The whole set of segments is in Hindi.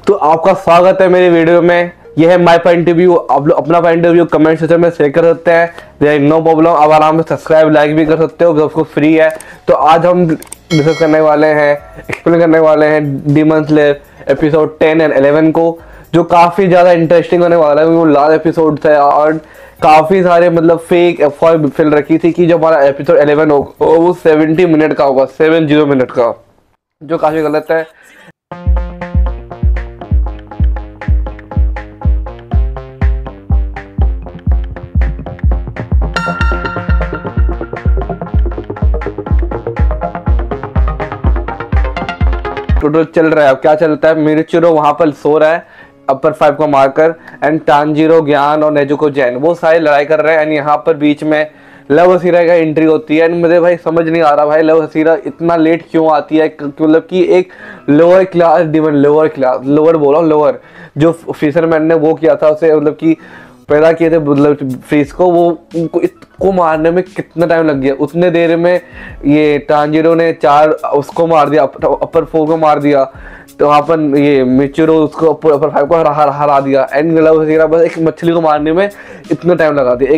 तो आपका स्वागत है मेरी वीडियो में। यह है माय पॉइंट ऑफ व्यू। आप लोग अपना point of view comment section में शेयर कर सकते हैं, देयर नो प्रॉब्लम। आप आराम से सब्सक्राइब लाइक भी कर सकते हो, उसको फ्री है। तो आज हम डिस्कस करने वाले हैं, एक्सप्लेन करने वाले हैं डीमन स्लेयर एपिसोड 10 एंड 11 को, जो काफ़ी ज़्यादा इंटरेस्टिंग होने वाला है। वो लास्ट एपिसोड था और काफ़ी सारे मतलब फेक अफवाह फैल रखी थी कि जो हमारा एपिसोड 11 होगा वो 70 मिनट का होगा, 70 मिनट का, जो काफ़ी गलत है। टोटल चल रहा है, अब क्या चलता है, मिरिचिरो वहां पर सो रहा है अपर 5 को मारकर, एंड तांजीरो, ज्ञान और नेजुको जैन वो सारे लड़ाई कर रहे हैं। एंड यहाँ पर बीच में लव हसीरा का एंट्री होती है। एंड मुझे भाई समझ नहीं आ रहा भाई लव हसीरा इतना लेट क्यों आती है। मतलब कि एक लोअर क्लास डिमन, लोअर बोला लोअर, जो फिशरमैन ने वो किया था उसे, मतलब कि पैदा किए थे मतलब फ्रीज को, वो को मारने में कितना टाइम लग गया। उतने देर में ये तांजीरो ने 4 उसको मार दिया, अपर 4 को मार दिया। तो वहाँ पर ये मिचिरो उसको अपर 5 को हरा दिया। एंड लव हसीरा बस एक मछली को मारने में इतना टाइम लगा दिया,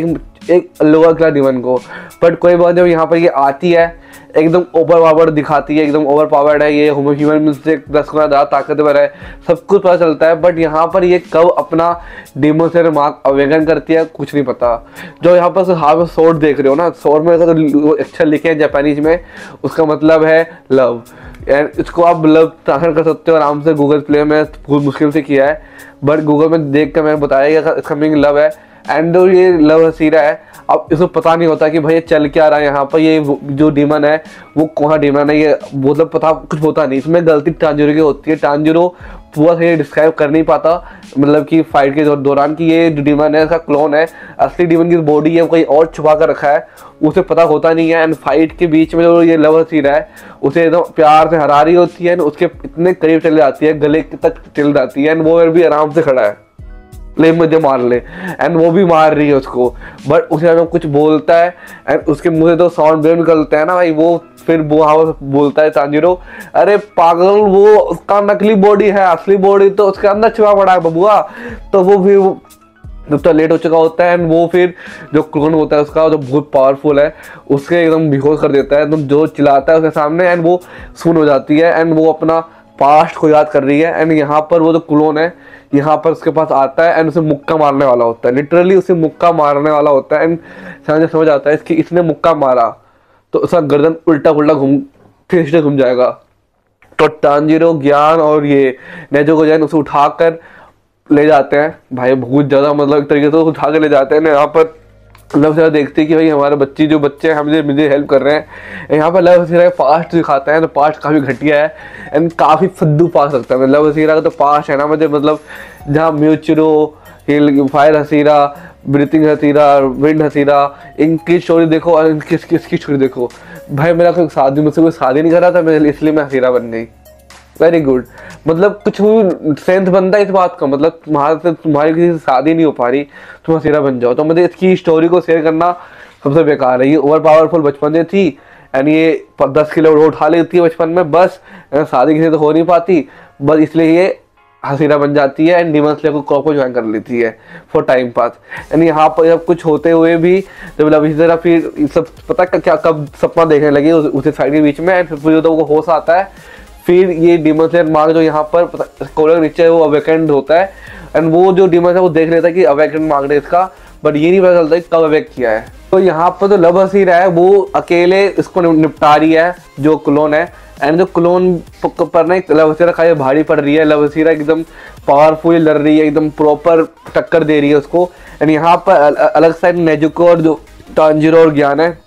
एक लोअर क्लास डिमन को। बट कोई बात नहीं, यहाँ पर ये आती है, एकदम ओवर पावर्ड दिखाती है, एकदम ओवर पावर्ड है, ये ह्यूमन से 10 गुना ज़्यादा ताकतवर है, सब कुछ पता चलता है। बट यहाँ पर ये कब अपना डीमन स्लेयर मार्क अवेकन करती है कुछ नहीं पता। जो यहाँ पर हाथ सोर्ड देख रहे हो ना, सोर्ड में तो अक्षर लिखे हैं जापानीज में, उसका मतलब है लव। एंड इसको आप लव ट्रांसलेट कर सकते हो आराम से। गूगल प्ले में बहुत मुश्किल से किया है, बट गूगल में देख कर मैंने बताया कि इसका मीनिंग लव है। एंड ये लव हसीरा है, अब इसको पता नहीं होता कि भाई ये चल क्या रहा है यहाँ पर, ये जो डीमन है वो कौन सा डीमन है, ये मतलब पता कुछ होता नहीं। इसमें गलती तांजीरो की होती है, तांजीरो पूरा सही डिस्क्राइब कर नहीं पाता, मतलब कि फाइट के दौरान कि ये जो डीमन है इसका क्लोन है, असली डीमन की बॉडी है वो कहीं और छुपा कर रखा है, उसे पता होता नहीं है। एंड फाइट के बीच में जो ये लव हसीरा है उसे एकदम प्यार से हरा रही होती है, उसके इतने करीब चले जाती है, गले तक चल जाती है, एंड वो भी आराम से खड़ा है, ले मुझे मार ले। एंड वो भी मार रही है उसको, बट उसे अगर कुछ बोलता है एंड उसके मुंह से तो साउंड वेव निकलता है ना भाई, वो फिर वो बोलता है तांजीरो, अरे पागल वो उसका नकली बॉडी है, असली बॉडी तो उसके अंदर छिपा पड़ा है बबुआ। तो वो भी जब तक लेट हो चुका होता है, एंड वो फिर जो क्लोन होता है उसका, जो बहुत पावरफुल है, उसके एकदम बेहोश कर देता है, एकदम जो चिल्लाता है उसके सामने, एंड वो सुन हो जाती है। एंड वो अपना पास्ट को याद कर रही है। एंड यहाँ पर वो जो क्लोन है यहाँ पर उसके पास आता है एंड उसे मुक्का मारने वाला होता है, लिटरली उसे मुक्का मारने वाला होता है। एंड समझ आता है कि इसने मुक्का मारा तो उसका गर्दन उल्टा फिर से घूम जाएगा। तो तांजीरो, ज्ञान और ये नेजुको जैन उसे उठाकर ले जाते हैं भाई, बहुत ज़्यादा मतलब एक तरीके से उठा के ले जाते हैं। यहाँ पर लव हसीरा देखती है कि भाई हमारे बच्चे हैं मुझे हेल्प कर रहे हैं। यहाँ पर लव हसीरा का पास्ट दिखाता है, तो पास्ट काफ़ी घटिया है एंड काफ़ी फद्दू पास्ट लगता है। लव हसीरा का तो पास्ट है ना, मुझे मतलब जहाँ मिचिरो, फायर हसीरा, ब्रीथिंग हसीरा, विंड हसीरा, इनकी स्टोरी देखो और इसकी स्टोरी देखो भाई। मेरा कोई शादी, मुझसे कोई शादी नहीं कर रहा था मैं, इसलिए मैं हसीरा बन गई। वेरी गुड, मतलब कुछ सेंस बनता है इस बात का, मतलब तुम्हारी किसी से शादी नहीं हो पा रही, तुम हसीरा बन जाओ। तो मुझे इसकी स्टोरी को शेयर करना सबसे बेकार है। ये ओवर पावरफुल बचपन से थी एंड ये 10 किलो उठा लेती है बचपन में, बस शादी किसी से हो नहीं पाती, बस इसलिए ये हसीरा बन जाती है एंड डीमन स्लेयर को ज्वाइन कर लेती है फॉर टाइम पास। एंड यहाँ पर जब कुछ होते हुए भी जब लव हसीरा फिर सब पता क्या कब सपना देखने लगी उसे साइड के बीच में, एंड फिर तो वो होश आता है। फिर ये डीमन स्लेयर मार्क जो यहाँ पर कोलर नीचे है वो अवेकेंड होता है, एंड वो जो डीमन है वो देख लेता है कि अवेकेंड मार्क है इसका, बट ये नहीं पता चलता कि कब अवेक किया है। तो यहाँ पर तो लव हसीरा है वो अकेले इसको निपटा रही है जो क्लोन है, एंड जो क्लोन पर ना लव हसीरा खाली भारी पड़ रही है। लव हसीरा एकदम पावरफुल लड़ रही है, एकदम प्रॉपर टक्कर दे रही है उसको। एंड यहाँ पर अलग साइड नेजुको और जो तांजीरो और ज्ञान है,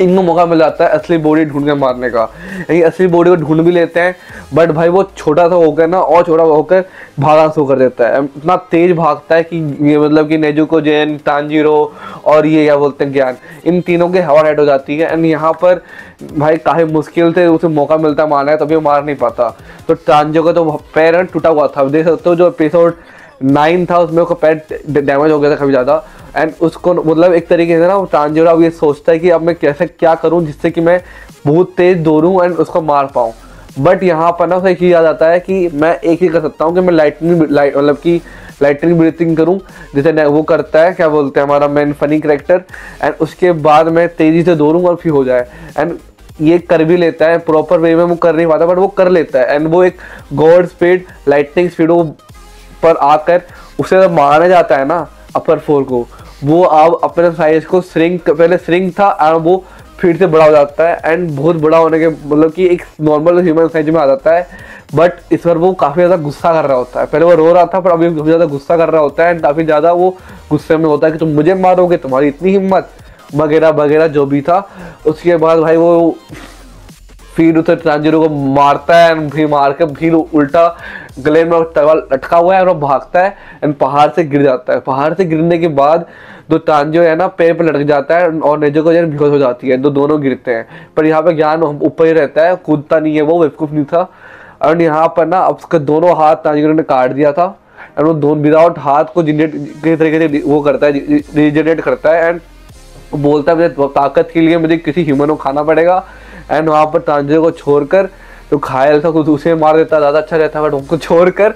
इनको मौका मिल जाता है असली बॉडी ढूंढ के मारने का। यानी असली बॉडी को ढूंढ भी लेते हैं, बट भाई वो छोटा सा होकर ना और छोटा होकर भागना शुरू कर देता है, इतना तेज भागता है कि ये मतलब कि नेजुको जैन, तांजीरो और ये क्या बोलते हैं ज्ञान, इन तीनों के हवा हेड हो जाती है। एंड यहाँ पर भाई काफ़ी मुश्किल से उसे मौका मिलता है मारना है, तभी वो मार नहीं पाता। तो तांजीरो का तो पैर टूटा हुआ था, देख सकते हो जो एपिसोड 9 था उसमें उसका पैर डैमेज हो गया था काफ़ी ज़्यादा। एंड उसको मतलब एक तरीके से ना तांजीरो अब ये सोचता है कि अब मैं कैसे क्या करूं जिससे कि मैं बहुत तेज दौड़ूं एंड उसको मार पाऊं। बट यहाँ पर ना उसे एक चीज़ याद आता है कि मैं एक ही कर सकता हूँ कि मैं मतलब कि लाइटनिंग ब्रीथिंग करूँ, जैसे वो करता है, क्या बोलते हैं हमारा मेन फनी करेक्टर, एंड उसके बाद मैं तेज़ी से दौड़ूँ और फिर हो जाए। एंड ये कर भी लेता है, प्रॉपर वे में वो कर नहीं पाता बट वो कर लेता है। एंड वो एक गॉड स्पीड लाइटनिंग स्पीड पर आकर उसे जब मारने जाता है ना अपर फोर को, वो अब अपने साइज को पहले श्रिंक था और वो फिर से बड़ा हो जाता है। एंड बहुत बड़ा होने के मतलब कि एक नॉर्मल ह्यूमन साइज में आ जाता है। बट इस बार वो काफ़ी ज़्यादा गुस्सा कर रहा होता है, पहले वो रो रहा था पर अभी काफ़ी ज़्यादा गुस्सा कर रहा होता है। एंड काफ़ी ज़्यादा वो गुस्से में होता है कि तुम मुझे मारोगे, तुम्हारी इतनी हिम्मत, वगैरह वगैरह जो भी था। उसके बाद भाई वो फिर उसे तांजिरो को मारता है एंड फिर मार के फिर उल्टा गले में तलवार लटका हुआ है और वो भागता है एंड पहाड़ से गिर जाता है। पहाड़ से गिरने के बाद जो तांजिरो है ना पैर पे लटक जाता है और नेजुको जन बेहोश हो जाती है, दोनों गिरते हैं। पर यहाँ पे ज्ञान ऊपर ही रहता है, कूदता नहीं है, वो बेवकूफ नहीं था। और यहाँ पर ना अब उसके दोनों हाथ तांजिरो ने काट दिया था एंड वो दोनों विदाउट हाथ को जनरेट किसी तरीके से वो करता है, रिजनरेट करता है। एंड बोलता है मुझे ताकत के लिए मुझे किसी ह्यूमन को खाना पड़ेगा। एंड वहाँ पर तांजिरो को छोड़कर तो घायल था कुछ उसे मार देता, ज़्यादा अच्छा रहता, बट उनको छोड़कर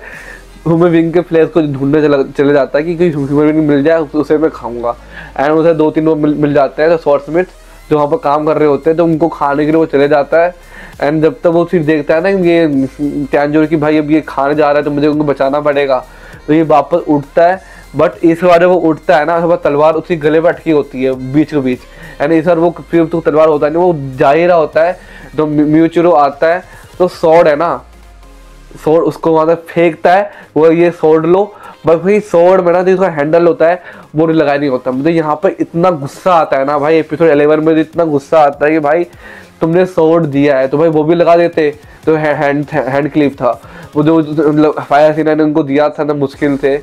ह्यूमन बीइंग के फ्लेश को ढूंढने चले जाता है कि कोई ह्यूमन बीइंग मिल जाए उसे मैं खाऊंगा। एंड उसे 2-3 लोग मिल जाते हैं, तो स्वॉर्ड्समिथ जो वहाँ पर काम कर रहे होते हैं, तो उनको खाने के लिए वो चले जाता है। एंड जब तक वो फिर देखता है ना ये तांजिरो की भाई अब ये खाने जा रहा है तो मुझे उनको बचाना पड़ेगा, तो ये वापस उठता है। बट इस बार जब वो उठता है ना तो तलवार उसकी गले पर अटकी होती है बीच के बीच। एंड इस बार वो फिर तो तलवार होता है नहीं, वो जा ही रहा होता है तो म्यूचिरो आता है, तो सॉर्ड है ना, सॉर्ड उसको वहाँ से फेंकता है, वो ये सॉर्ड लो। बट भाई सॉर्ड में ना जो इसका हैंडल होता है वो लगाया नहीं होता। मुझे यहाँ पर इतना गुस्सा आता है ना भाई, एपिसोड 11 में इतना गुस्सा आता है कि भाई तुमने सॉर्ड दिया है तो भाई वो भी लगा देते, तो हैंड क्लिप था वो जो फायर सीना ने उनको दिया था ना, मुश्किल से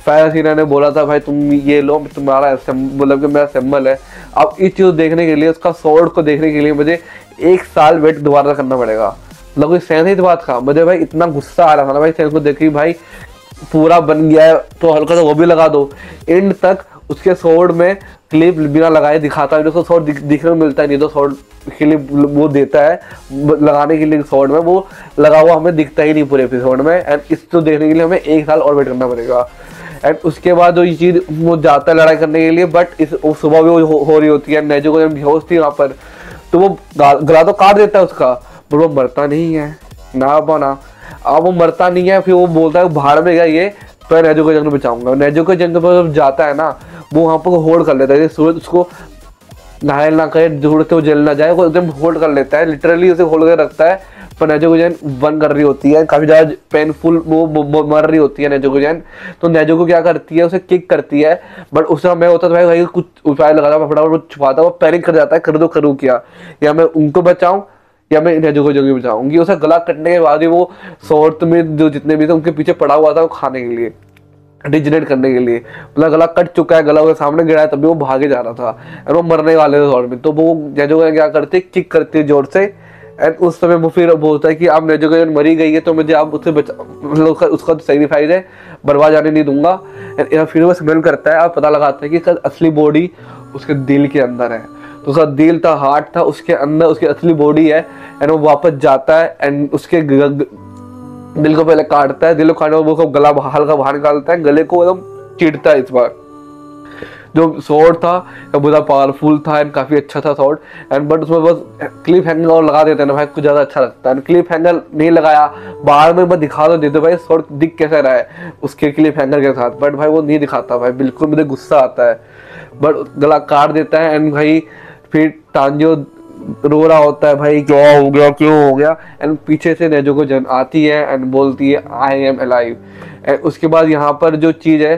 फायर सीना ने बोला था भाई तुम ये लो, तुम्हारा मतलब कि मेरा सिंबल है। अब इस चीज़ देखने के लिए, उसका सॉर्ड को देखने के लिए मुझे 1 साल वेट दोबारा करना पड़ेगा। मतलब कोई सेंस ही बात का, मुझे भाई इतना गुस्सा आ रहा था ना भाई सेंस को देख के, भाई पूरा बन गया है तो हल्का सा वो भी लगा दो। एंड तक उसके सॉर्ड में क्लिप बिना लगाए दिखाता है, उसको सॉर्ड दिखने को मिलता है नहीं, तो सॉर्ड के लिए वो देता है लगाने के लिए सॉर्ड में, वो लगा हुआ हमें दिखता ही नहीं पूरे एपिसोड में। एंड इसको देखने के लिए हमें 1 साल और वेट करना पड़ेगा। एंड उसके बाद जो ये चीज़ वो जाता है लड़ाई करने के लिए, बट इस सुबह भी वो हो रही होती है, नेजुको जब बेहोश थी वहाँ पर, तो वो गला तो काट देता है उसका, पर वो मरता नहीं है ना बना। अब वो मरता नहीं है, फिर वो बोलता है भाड़ में गया ये, तो नेजुको जंग में बचाऊंगा। नेजुको जंग पर जब जाता है ना, वो वहाँ पर होल्ड कर लेता है, सूरज उसको घायल ना करे, दूर से वो जल ना जाए, वो एकदम होल्ड कर लेता है, लिटरली उसे होल्ड कर रखता है। पर नेजुको जैन वन कर रही होती है, काफ़ी ज़्यादा पेनफुल, वो मर रही होती है नेजुको जैन। तो नेजुको क्या करती है, उसे किक करती है, बट उस समय होता है भाई कुछ उपाय लगाता, फटाफट छुपाता, वो पैनिक कर जाता है, करूँ क्या, या मैं उनको बचाऊँ या मैं नेजुको जंग को बचाऊँगी। उसे गला कटने के बाद ही वो सॉर्ड में जो जितने भी थे उनके पीछे पड़ा हुआ था वो खाने के लिए, डिजनेट करने के लिए, मतलब गला कट चुका है, गला उसके सामने गिरा है, तभी वो भागे जा रहा था और वो मरने वाले थे सॉर्ड में। तो वो नेजुको क्या करते, किक करती है जोर से। एंड उस समय वो फिर बोलता है कि अब नेजुको जन मरी गई है तो मुझे आप उससे बचा, मतलब उसका तो सैक्रिफाइस है, बर्बाद जाने नहीं दूंगा। एंड फिर वो स्मेल करता है और पता लगाता है कि उसका असली बॉडी उसके दिल के अंदर है। तो उसका दिल था, हार्ट था, उसके अंदर उसकी असली बॉडी है। एंड वो वापस जाता है एंड उसके दिल को पहले काटता है, दिल को काटने वो गला हल्का बाहर निकालता है, गले को एकदम चीरता है। इस बार जो सॉर्ड था बहुत पावरफुल था एंड काफ़ी अच्छा था सॉर्ड, एंड बट उसमें बस क्लिप हैंगर और लगा देते हैं ना भाई, कुछ ज़्यादा अच्छा लगता है। क्लिप हैंगर नहीं लगाया, बाहर में बस दिखा दो देते भाई सॉर्ड दिख कैसा रहा है उसके क्लिप हैंगर के साथ, बट भाई वो नहीं दिखाता भाई, बिल्कुल मुझे गुस्सा आता है। बट गला काट देता है एंड भाई फिर तांजिरो रो रहा होता है भाई क्या हो गया, क्यों हो गया। एंड पीछे से नेजुको जन आती है एंड बोलती है आई एम अलाइव। एंड उसके बाद यहाँ पर जो चीज़ है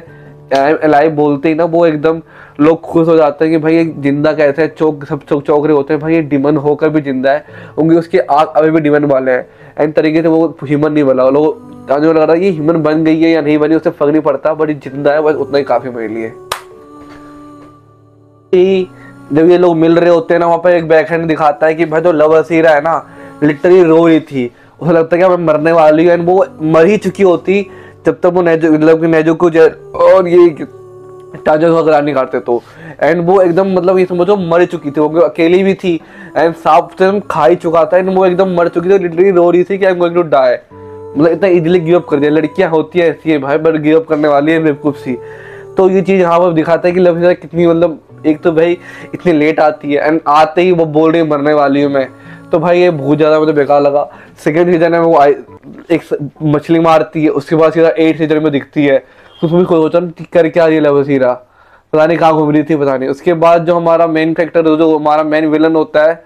आई एम अलाइव बोलते ही ना वो एकदम लोग खुश हो जाते हैं कि भाई ये जिंदा कैसे है, सब चौक रहे होते हैं भाई ये डिमन होकर भी जिंदा है, क्योंकि उसके आँख अभी भी डिमन वाले हैं। एंड तरीके से वो ह्यूमन नहीं बना, लोग लग रहा है ये ह्यूमन बन गई है या नहीं बनी उससे फर्क नहीं पड़ता, बट जिंदा है बस उतना ही काफ़ी मेरे लिए। जब ये लोग मिल रहे होते हैं ना, वहाँ पर एक बैकहैंड दिखाता है कि भाई जो लव असीरा है ना लिटरली रो रही थी, उसे लगता है कि मैं मरने वाली हूँ, एंड वो मर ही चुकी होती जब तक वो मतलब कि नेजुको और ये टांजो वगैरह नहीं काटते तो। एंड वो एकदम मतलब ये समझो मर चुकी थी, वो अकेली भी थी एंड सांप से खा ही चुका था एंड वो एकदम मर चुकी थी, लिटरली रो रही थी कि I am going to die. मतलब इतना इजीली गिव अप कर दिया। लड़कियां होती है ऐसी है भाई, बट गिव अप करने वाली है बेवकूफ सी। तो ये चीज यहाँ पर दिखाता है कि लव कितनी मतलब एक तो भाई इतनी लेट आती है एंड आते ही वो बोल रही मरने वाली हूँ मैं। तो भाई ये बहुत ज्यादा मुझे बेकार लगा। सेकंड सीजन में वो एक मछली मारती है, उसके बाद सीधा 8 सीजन में दिखती है। तो तुम्हें सोचा कर क्या रही है लवसीरा, पता नहीं कहाँ घूम रही थी पता नहीं। उसके बाद जो हमारा मेन कैरेक्टर जो हमारा मेन विलन होता है,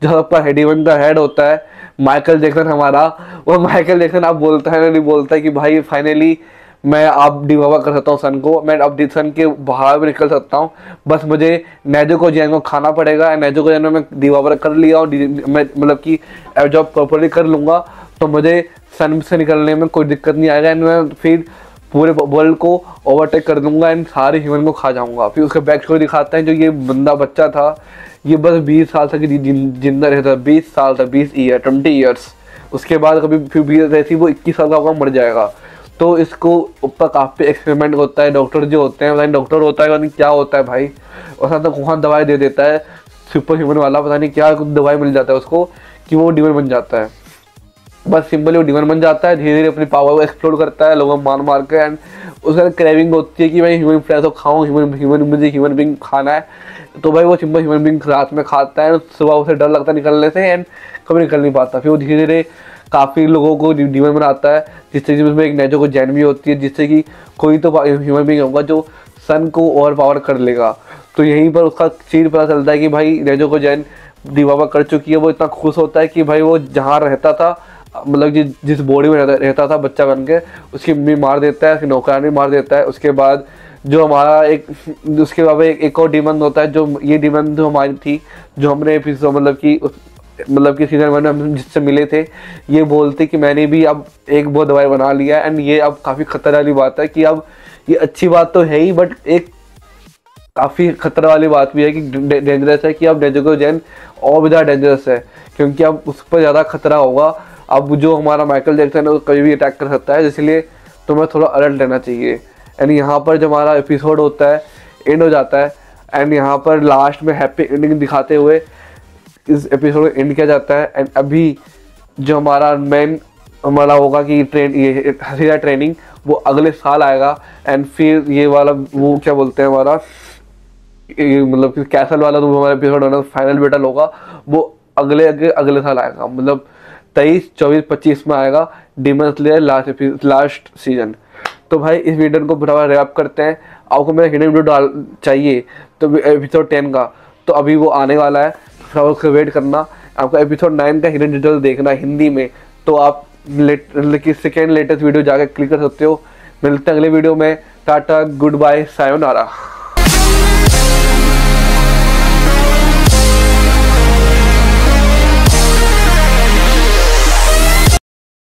जो सबका हेड इवेंट का हेड होता है, माइकल जैक्सन हमारा, वो माइकल जैक्सन आप बोलता है नहीं बोलता है कि भाई फाइनली मैं आप डिवावा कर सकता हूँ सन को, मैं अब सन के बाहर भी निकल सकता हूँ, बस मुझे नेजुको जैन को खाना पड़ेगा। नेजुको जैन में मैं डिवावा कर लिया और मैं मतलब कि जॉब प्रॉपरली कर लूँगा तो मुझे सन से निकलने में कोई दिक्कत नहीं आएगा एंड मैं फिर पूरे वर्ल्ड को ओवरटेक कर दूंगा एंड सारे ह्यूमन को खा जाऊंगा। फिर उसका बैक स्टोरी दिखाते हैं, जो ये बंदा बच्चा था ये बस 20 साल तक जिंदा रहता, 20 साल तक, 20 ईयर, 20 ईयर्स। उसके बाद कभी फिर 20 रहती वो 21 साल का होगा मर जाएगा। तो इसको ऊपर काफ़ी एक्सपेरिमेंट होता है। डॉक्टर जो होते हैं, पता नहीं डॉक्टर होता है, पता नहीं क्या होता है भाई, और साथ में वहाँ दवाई दे देता है सुपर ह्यूमन वाला, पता नहीं क्या दवाई मिल जाता है उसको कि वो डिमन बन जाता है। बस सिंपली वो डिमन बन जाता है, धीरे धीरे अपनी पावर को एक्सप्लोर करता है लोगों मार मार के एंड उसका क्रेविंग होती है कि भाई ह्यूमन फ्लेश को खाऊं, मुझे ह्यूमन बींग खाना है। तो भाई वो सिंपल ह्यूमन बींग रात में खाता है, सुबह उसे डर लगता है निकलने से एंड कभी निकल नहीं पाता। फिर वो धीरे धीरे काफ़ी लोगों को डिमन बनाता है, जिससे कि उसमें एक नेजुको जैन भी होती है, जिससे कि कोई तो ह्यूमन बींग होगा जो सन को ओवर पावर कर लेगा। तो यहीं पर उसका चीज़ पता चलता है कि भाई नेजुको जैन डिवावा कर चुकी है। वो इतना खुश होता है कि भाई वो जहाँ रहता था, मतलब जिस बॉडी में रहता था बच्चा बन के, उसकी मम्मी मार देता है, उसकी नौकरानी मार देता है। उसके बाद जो हमारा उसके बाद एक और डीमन होता है, जो ये डीमन जो हमारी थी, जो हमने एपिसोड मतलब कि सीजन 1 में हम जिससे मिले थे, ये बोलते कि मैंने भी अब एक वो दवाई बना लिया है एंड ये अब काफ़ी खतरा वाली बात है कि अब ये अच्छी बात तो है ही, बट एक काफ़ी खतरा वाली बात भी है कि डेंजरस है कि अब नेजुको जैन और भी ज़्यादा डेंजरस है, क्योंकि अब उस पर ज़्यादा खतरा होगा। अब जो हमारा माइकल जैक्सन है वो कभी भी अटैक कर सकता है, इसलिए तुम्हें थोड़ा अलर्ट रहना चाहिए। एंड यहाँ पर जो हमारा एपिसोड होता है एंड हो जाता है एंड यहाँ पर लास्ट में हैप्पी एंडिंग दिखाते हुए इस एपिसोड को एंड किया जाता है। एंड अभी जो हमारा मेन हमारा होगा कि ये हसीरा ट्रेनिंग वो अगले साल आएगा एंड फिर ये वाला वो क्या बोलते हैं हमारा मतलब कि कैसल वाला जो हमारा एपिसोड होना फाइनल बैटल होगा वो अगले साल आएगा, मतलब 23, 24, 25 में आएगा डीमन स्लेयर लास्ट सीजन। तो भाई इस वीडियो को बराबर रैप करते हैं। आपको मेरा हिडन वीडियो डाल चाहिए तो एपिसोड 10 का, तो अभी वो आने वाला है, थोड़ा उसका वेट करना। आपको एपिसोड 9 का हिडन डिटेल देखना हिंदी में, तो आप सेकेंड लेटेस्ट वीडियो जाकर क्लिक कर सकते हो। मिलते हैं अगले वीडियो में। Tata, good bye, sayonara.